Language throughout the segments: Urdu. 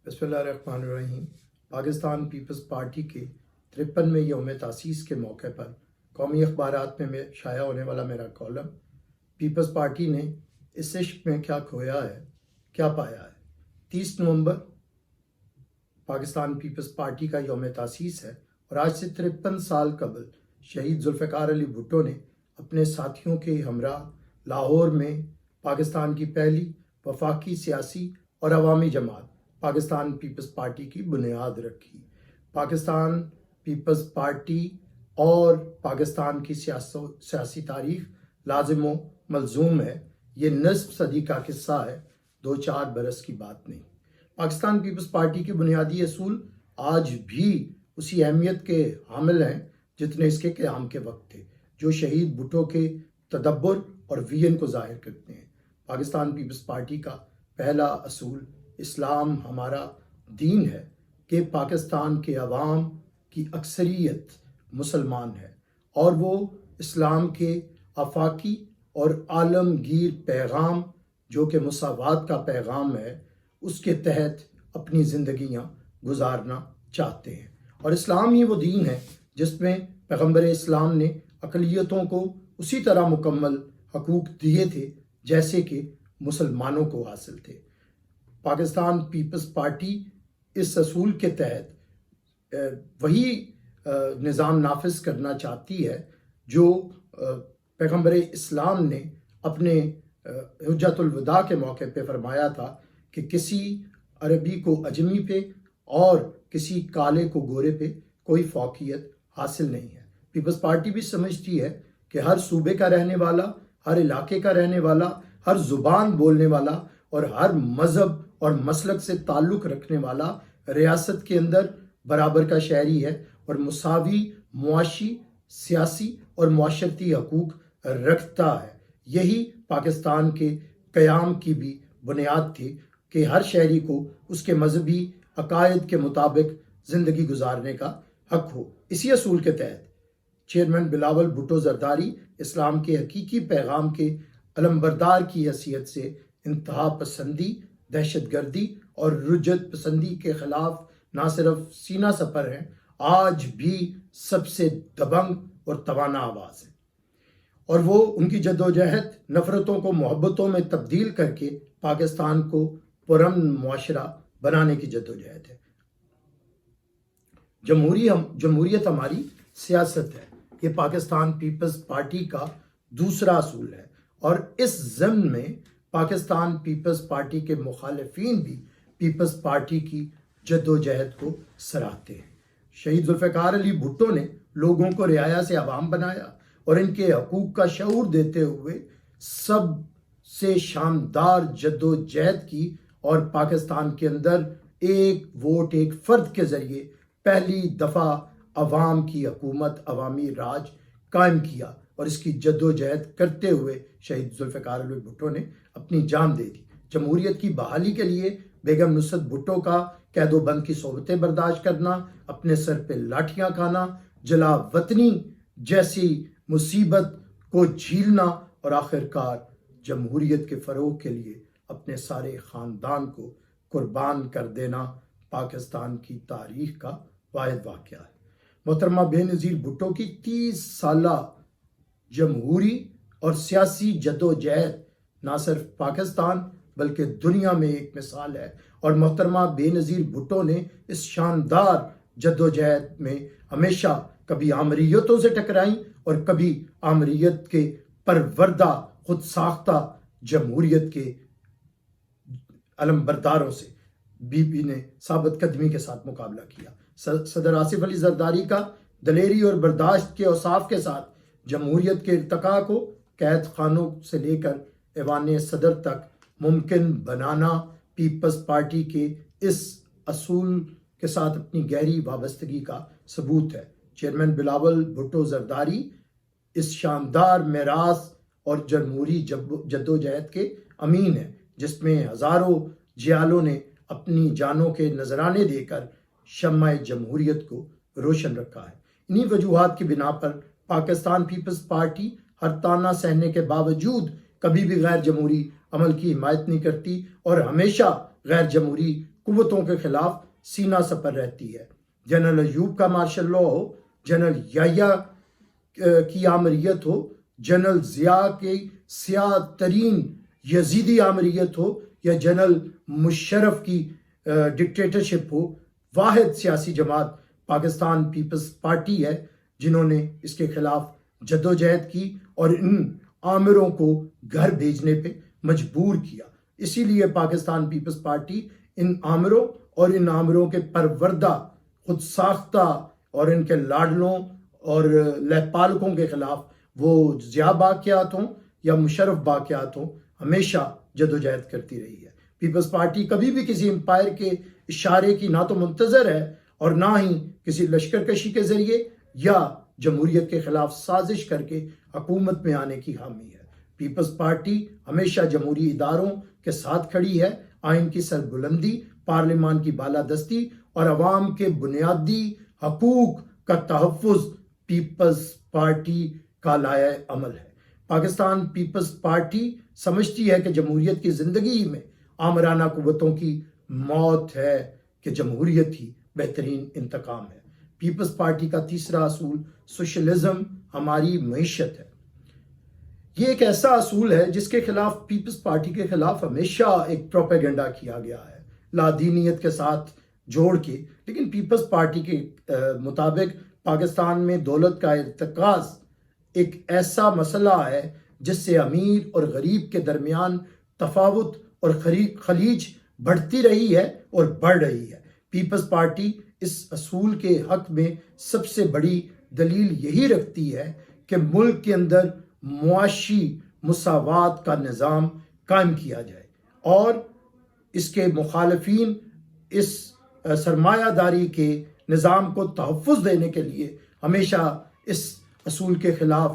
بسم اللہ الرحمن الرحیم۔ پاکستان پیپلز پارٹی کے 53ویں یوم تاسیس کے موقع پر قومی اخبارات میں شائع ہونے والا میرا کالم پیپلز پارٹی نے اس عشق میں کیا کھویا ہے، کیا پایا ہے۔ 30 نومبر پاکستان پیپلز پارٹی کا یوم تاسیس ہے اور آج سے 53 سال قبل شہید ذوالفقار علی بھٹو نے اپنے ساتھیوں کے ہمراہ لاہور میں پاکستان کی پہلی وفاقی سیاسی اور عوامی جماعت پاکستان پیپلز پارٹی کی بنیاد رکھی۔ پاکستان پیپلز پارٹی اور پاکستان کی سیاسی تاریخ لازم و ملزوم ہے۔ یہ نصف صدی کا قصہ ہے، 2-4 برس کی بات نہیں۔ پاکستان پیپلز پارٹی کے بنیادی اصول آج بھی اسی اہمیت کے حامل ہیں جتنے اس کے قیام کے وقت تھے، جو شہید بھٹو کے تدبر اور ویژن کو ظاہر کرتے ہیں۔ پاکستان پیپلز پارٹی کا پہلا اصول اسلام ہمارا دین ہے کہ پاکستان کے عوام کی اکثریت مسلمان ہے اور وہ اسلام کے آفاقی اور عالمگیر پیغام جو کہ مساوات کا پیغام ہے اس کے تحت اپنی زندگیاں گزارنا چاہتے ہیں۔ اور اسلام ہی وہ دین ہے جس میں پیغمبر اسلام نے اقلیتوں کو اسی طرح مکمل حقوق دیے تھے جیسے کہ مسلمانوں کو حاصل تھے۔ پاکستان پیپلز پارٹی اس اصول کے تحت وہی نظام نافذ کرنا چاہتی ہے جو پیغمبر اسلام نے اپنے حجت الوداع کے موقع پہ فرمایا تھا کہ کسی عربی کو اجمی پہ اور کسی کالے کو گورے پہ کوئی فوقیت حاصل نہیں ہے۔ پیپلز پارٹی بھی سمجھتی ہے کہ ہر صوبے کا رہنے والا، ہر علاقے کا رہنے والا، ہر زبان بولنے والا اور ہر مذہب اور مسلک سے تعلق رکھنے والا ریاست کے اندر برابر کا شہری ہے اور مساوی معاشی، سیاسی اور معاشرتی حقوق رکھتا ہے۔ یہی پاکستان کے قیام کی بھی بنیاد تھی کہ ہر شہری کو اس کے مذہبی عقائد کے مطابق زندگی گزارنے کا حق ہو۔ اسی اصول کے تحت چیئرمین بلاول بھٹو زرداری اسلام کے حقیقی پیغام کے علمبردار کی حیثیت سے انتہا پسندی، دہشت گردی اور رجعت پسندی کے خلاف نہ صرف سینہ سپر ہیں، آج بھی سب سے دبنگ اور توانا آواز ہے، اور وہ ان کی جدوجہد نفرتوں کو محبتوں میں تبدیل کر کے پاکستان کو پرامن معاشرہ بنانے کی جدوجہد ہے۔ جمہوریت ہماری سیاست ہے، یہ پاکستان پیپلز پارٹی کا دوسرا اصول ہے، اور اس ضمن میں پاکستان پیپلز پارٹی کے مخالفین بھی پیپلز پارٹی کی جدوجہد کو سراہتے ہیں۔ شہید ذوالفقار علی بھٹو نے لوگوں کو رعایا سے عوام بنایا اور ان کے حقوق کا شعور دیتے ہوئے سب سے شاندار جدوجہد کی اور پاکستان کے اندر ایک ووٹ ایک فرد کے ذریعے پہلی دفعہ عوام کی حکومت، عوامی راج قائم کیا، اور اس کی جدوجہد کرتے ہوئے شہید ذوالفقار علی بھٹو نے اپنی جان دے دی۔ جمہوریت کی بحالی کے لیے بیگم نصرت بھٹو کا قید و بند کی صحبتیں برداشت کرنا، اپنے سر پہ لاٹھیاں کھانا، جلا وطنی جیسی مصیبت کو جھیلنا اور آخرکار جمہوریت کے فروغ کے لیے اپنے سارے خاندان کو قربان کر دینا پاکستان کی تاریخ کا واحد واقعہ ہے۔ محترمہ بے نظیر بھٹو کی 30 سالہ جمہوری اور سیاسی جدوجہد نہ صرف پاکستان بلکہ دنیا میں ایک مثال ہے، اور محترمہ بے نظیر بھٹو نے اس شاندار جدوجہد میں ہمیشہ کبھی آمریتوں سے ٹکرائیں اور کبھی آمریت کے پروردہ خود ساختہ جمہوریت کے علمبرداروں سے بی بی نے ثابت قدمی کے ساتھ مقابلہ کیا۔ صدر آصف علی زرداری کا دلیری اور برداشت کے اوصاف کے ساتھ جمہوریت کے ارتقاء کو قید خانوں سے لے کر ایوان صدر تک ممکن بنانا پیپلز پارٹی کے اس اصول کے ساتھ اپنی گہری وابستگی کا ثبوت ہے۔ چیئرمین بلاول بھٹو زرداری اس شاندار میراث اور جمہوری جدوجہد کے امین ہیں جس میں ہزاروں جیالوں نے اپنی جانوں کے نذرانے دے کر شمع جمہوریت کو روشن رکھا ہے۔ انہی وجوہات کی بنا پر پاکستان پیپلز پارٹی ہر تانا سہنے کے باوجود کبھی بھی غیر جمہوری عمل کی حمایت نہیں کرتی اور ہمیشہ غیر جمہوری قوتوں کے خلاف سینہ سپر رہتی ہے۔ جنرل ایوب کا مارشل لا ہو، جنرل یحییٰ کی آمریت ہو، جنرل ضیاء کی سیاہ ترین یزیدی آمریت ہو، یا جنرل مشرف کی ڈکٹیٹرشپ ہو، واحد سیاسی جماعت پاکستان پیپلز پارٹی ہے جنہوں نے اس کے خلاف جدوجہد کی اور ان آمروں کو گھر بھیجنے پہ مجبور کیا۔ اسی لیے پاکستان پیپلز پارٹی ان آمروں اور ان آمروں کے پروردہ، خود ساختہ اور ان کے لاڈلوں اور لہپالکوں کے خلاف، وہ ضیاء باقیات ہوں یا مشرف باقیات ہوں، ہمیشہ جدوجہد کرتی رہی ہے۔ پیپلز پارٹی کبھی بھی کسی امپائر کے اشارے کی نہ تو منتظر ہے اور نہ ہی کسی لشکر کشی کے ذریعے یا جمہوریت کے خلاف سازش کر کے حکومت میں آنے کی حامی ہے۔ پیپلز پارٹی ہمیشہ جمہوری اداروں کے ساتھ کھڑی ہے، آئین کی سربلندی، پارلیمان کی بالادستی اور عوام کے بنیادی حقوق کا تحفظ پیپلز پارٹی کا لائحہ عمل ہے۔ پاکستان پیپلز پارٹی سمجھتی ہے کہ جمہوریت کی زندگی میں آمرانہ قوتوں کی موت ہے کہ جمہوریت ہی بہترین انتقام ہے۔ پیپلز پارٹی کا تیسرا اصول سوشلزم ہماری معیشت ہے۔ یہ ایک ایسا اصول ہے جس کے خلاف پیپلز پارٹی کے خلاف ہمیشہ ایک پروپیگنڈا کیا گیا ہے، لادینیت کے ساتھ جوڑ کے، لیکن پیپلز پارٹی کے مطابق پاکستان میں دولت کا ارتکاز ایک ایسا مسئلہ ہے جس سے امیر اور غریب کے درمیان تفاوت اور خلیج بڑھتی رہی ہے اور بڑھ رہی ہے۔ پیپلز پارٹی اس اصول کے حق میں سب سے بڑی دلیل یہی رکھتی ہے کہ ملک کے اندر معاشی مساوات کا نظام قائم کیا جائے اور اس کے مخالفین اس سرمایہ داری کے نظام کو تحفظ دینے کے لیے ہمیشہ اس اصول کے خلاف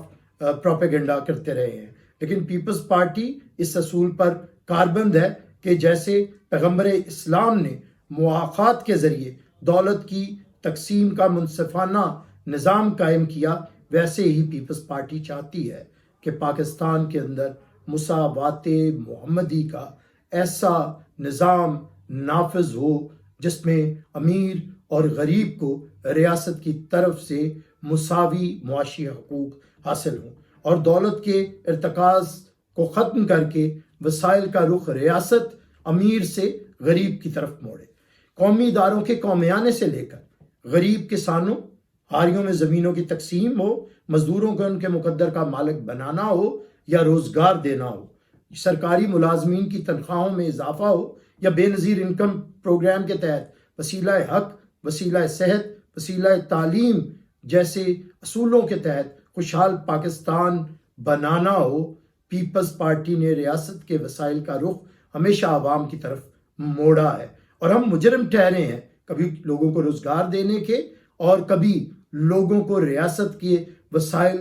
پروپیگنڈا کرتے رہے ہیں۔ لیکن پیپلز پارٹی اس اصول پر کاربند ہے کہ جیسے پیغمبر اسلام نے مواخات کے ذریعے دولت کی تقسیم کا منصفانہ نظام قائم کیا، ویسے ہی پیپلز پارٹی چاہتی ہے کہ پاکستان کے اندر مساوات محمدی کا ایسا نظام نافذ ہو جس میں امیر اور غریب کو ریاست کی طرف سے مساوی معاشی حقوق حاصل ہوں اور دولت کے ارتکاز کو ختم کر کے وسائل کا رخ ریاست امیر سے غریب کی طرف موڑے۔ قومی اداروں کے قومیانے سے لے کر غریب کسانوں، حاریوں میں زمینوں کی تقسیم ہو، مزدوروں کو ان کے مقدر کا مالک بنانا ہو یا روزگار دینا ہو، سرکاری ملازمین کی تنخواہوں میں اضافہ ہو یا بے نظیر انکم پروگرام کے تحت وسیلہ حق، وسیلہ صحت، وسیلہ تعلیم جیسے اصولوں کے تحت خوشحال پاکستان بنانا ہو، پیپلز پارٹی نے ریاست کے وسائل کا رخ ہمیشہ عوام کی طرف موڑا ہے اور ہم مجرم ٹھہرے ہیں کبھی لوگوں کو روزگار دینے کے اور کبھی لوگوں کو ریاست کے وسائل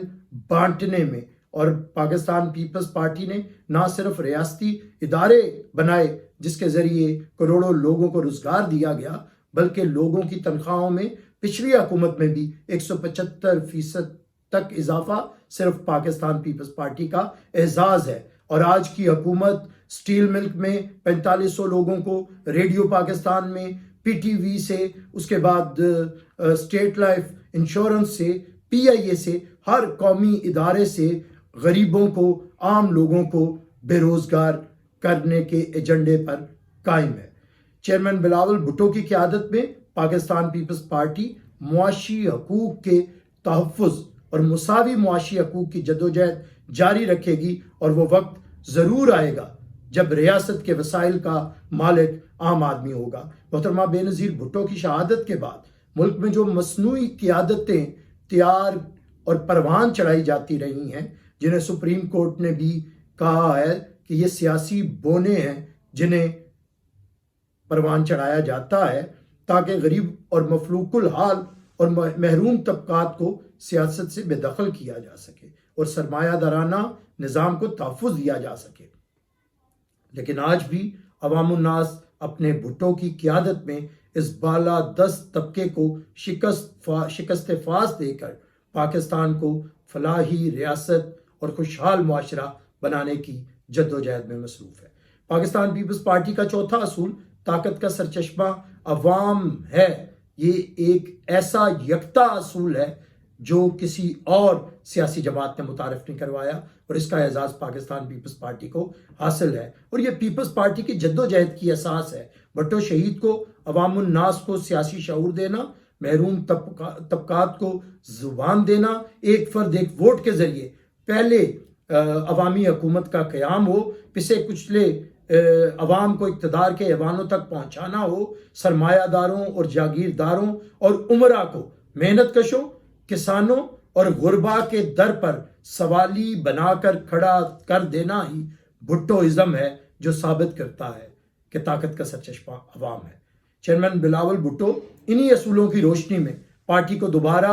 بانٹنے میں۔ اور پاکستان پیپلز پارٹی نے نہ صرف ریاستی ادارے بنائے جس کے ذریعے کروڑوں لوگوں کو روزگار دیا گیا، بلکہ لوگوں کی تنخواہوں میں پچھلی حکومت میں بھی 175% تک اضافہ صرف پاکستان پیپلز پارٹی کا اعزاز ہے۔ اور آج کی حکومت سٹیل ملک میں 4500 لوگوں کو، ریڈیو پاکستان میں، پی ٹی وی سے، اس کے بعد اسٹیٹ لائف انشورنس سے، پی آئی اے سے، ہر قومی ادارے سے غریبوں کو، عام لوگوں کو بے روزگار کرنے کے ایجنڈے پر قائم ہے۔ چیئرمین بلاول بھٹو کی قیادت میں پاکستان پیپلز پارٹی معاشی حقوق کے تحفظ اور مساوی معاشی حقوق کی جدوجہد جاری رکھے گی اور وہ وقت ضرور آئے گا جب ریاست کے وسائل کا مالک عام آدمی ہوگا۔ محترمہ بے نظیر بھٹو کی شہادت کے بعد ملک میں جو مصنوعی قیادتیں تیار اور پروان چڑھائی جاتی رہی ہیں، جنہیں سپریم کورٹ نے بھی کہا ہے کہ یہ سیاسی بونے ہیں جنہیں پروان چڑھایا جاتا ہے تاکہ غریب اور مفلوق الحال اور محروم طبقات کو سیاست سے بے دخل کیا جا سکے اور سرمایہ دارانہ نظام کو تحفظ دیا جا سکے۔ لیکن آج بھی عوام الناس اپنے بھٹو کی قیادت میں اس بالادست طبقے کو شکست فاس دے کر پاکستان کو فلاحی ریاست اور خوشحال معاشرہ بنانے کی جدوجہد میں مصروف ہے۔ پاکستان پیپلز پارٹی کا چوتھا اصول طاقت کا سرچشمہ عوام ہے، یہ ایک ایسا یکتا اصول ہے جو کسی اور سیاسی جماعت نے متعارف نہیں کروایا، اور اس کا اعزاز پاکستان پیپلز پارٹی کو حاصل ہے، اور یہ پیپلز پارٹی کی جد و جہد کی اساس ہے۔ بھٹو شہید کو، عوام الناس کو سیاسی شعور دینا، محروم طبقات کو زبان دینا، ایک فرد ایک ووٹ کے ذریعے پہلے عوامی حکومت کا قیام ہو، پسے کچلے عوام کو اقتدار کے ایوانوں تک پہنچانا ہو، سرمایہ داروں اور جاگیرداروں اور عمرا کو، محنت کشوں، کسانوں اور غربا کے در پر سوالی بنا کر کھڑا کر دینا ہی بھٹوازم ہے، جو ثابت کرتا ہے کہ طاقت کا سرچشمہ عوام ہے۔ چیئرمین بلاول بھٹو انہی اصولوں کی روشنی میں پارٹی کو دوبارہ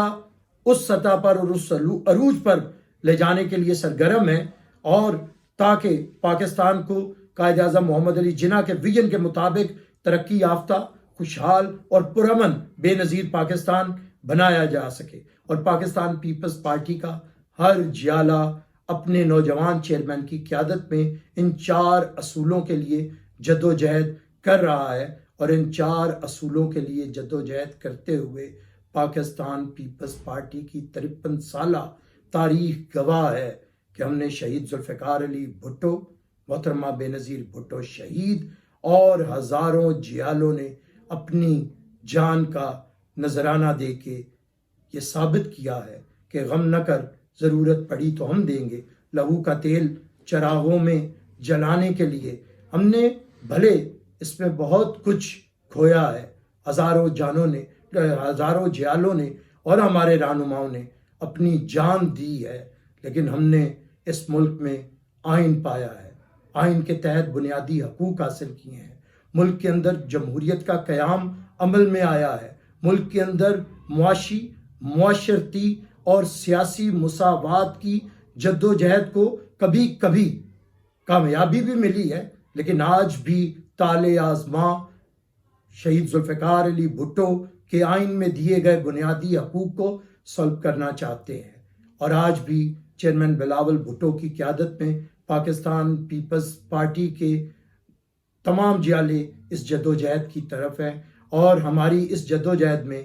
اس سطح پر اور اس عروج پر لے جانے کے لیے سرگرم ہیں، اور تاکہ پاکستان کو قائد اعظم محمد علی جناح کے ویژن کے مطابق ترقی یافتہ، خوشحال اور پرامن بے نظیر پاکستان بنایا جا سکے، اور پاکستان پیپلز پارٹی کا ہر جیالہ اپنے نوجوان چیئرمین کی قیادت میں ان 4 اصولوں کے لیے جد و جہد کر رہا ہے، اور ان 4 اصولوں کے لیے جد و جہد کرتے ہوئے پاکستان پیپلز پارٹی کی 53 سالہ تاریخ گواہ ہے کہ ہم نے شہید ذوالفقار علی بھٹو، محترمہ بے نظیر بھٹو شہید اور ہزاروں جیالوں نے اپنی جان کا نذرانہ دے کے یہ ثابت کیا ہے کہ غم نہ کر، ضرورت پڑی تو ہم دیں گے لہو کا تیل چراغوں میں جلانے کے لیے۔ ہم نے بھلے اس میں بہت کچھ کھویا ہے، ہزاروں جیالوں نے اور ہمارے رہنماؤں نے اپنی جان دی ہے، لیکن ہم نے اس ملک میں آئین پایا ہے، آئین کے تحت بنیادی حقوق حاصل کیے ہیں، ملک کے اندر جمہوریت کا قیام عمل میں آیا ہے، ملک کے اندر معاشی، معاشرتی اور سیاسی مساوات کی جد و جہد کو کبھی کبھی کامیابی بھی ملی ہے، لیکن آج بھی تالے آزماں شہید ذوالفقار علی بھٹو کے آئین میں دیے گئے بنیادی حقوق کو سلب کرنا چاہتے ہیں، اور آج بھی چیئرمین بلاول بھٹو کی قیادت میں پاکستان پیپلز پارٹی کے تمام جیالے اس جد و جہد کی طرف ہیں، اور ہماری اس جد و جہد میں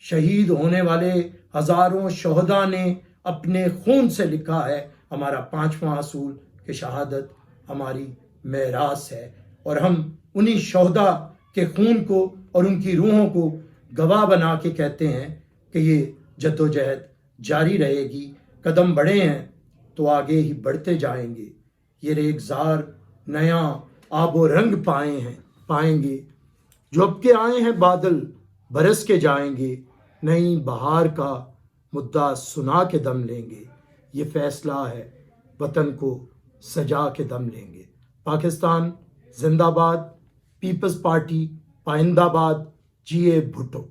شہید ہونے والے ہزاروں شہداء نے اپنے خون سے لکھا ہے ہمارا 5واں اصول کہ شہادت ہماری میراث ہے، اور ہم انہی شہداء کے خون کو اور ان کی روحوں کو گواہ بنا کے کہتے ہیں کہ یہ جد و جہد جاری رہے گی، قدم بڑھے ہیں تو آگے ہی بڑھتے جائیں گے، یہ ریگزار نیا آب و رنگ پائیں گے، جو اب کے آئے ہیں بادل برس کے جائیں گے، نئی بہار کا مدعا سنا کے دم لیں گے، یہ فیصلہ ہے وطن کو سجا کے دم لیں گے۔ پاکستان زندہ باد، پیپلز پارٹی پائندہ باد، جیے بھٹو۔